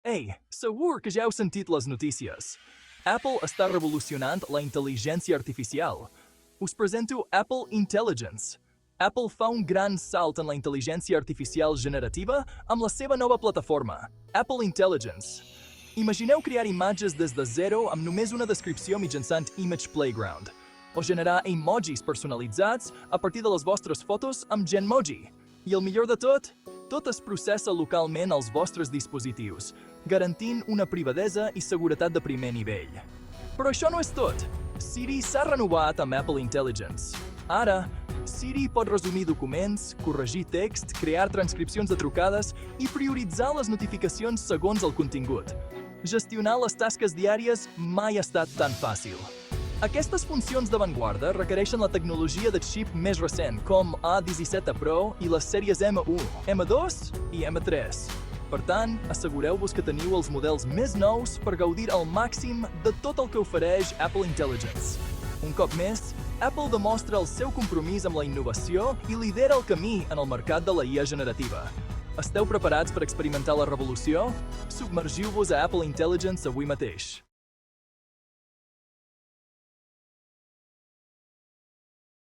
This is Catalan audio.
Ei, segur que ja heu sentit les notícies. Apple està revolucionant la intel·ligència artificial. Us presento Apple Intelligence. Apple fa un gran salt en la intel·ligència artificial generativa amb la seva nova plataforma, Apple Intelligence. Imagineu crear imatges des de zero amb només una descripció mitjançant Image Playground, o generar emojis personalitzats a partir de les vostres fotos amb Genmoji. I el millor de tot es processa localment als vostres dispositius, garantint una privadesa i seguretat de primer nivell. Però això no és tot. Siri s'ha renovat amb Apple Intelligence. Ara, Siri pot resumir documents, corregir text, crear transcripcions de trucades i prioritzar les notificacions segons el contingut. Gestionar les tasques diàries mai ha estat tan fàcil. Aquestes funcions d'avantguarda requereixen la tecnologia de xip més recent, com A17 Pro i les sèries M1, M2 i M3. Per tant, assegureu-vos que teniu els models més nous per gaudir al màxim de tot el que ofereix Apple Intelligence. Un cop més, Apple demostra el seu compromís amb la innovació i lidera el camí en el mercat de la IA generativa. Esteu preparats per experimentar la revolució? Submergiu-vos a Apple Intelligence avui mateix.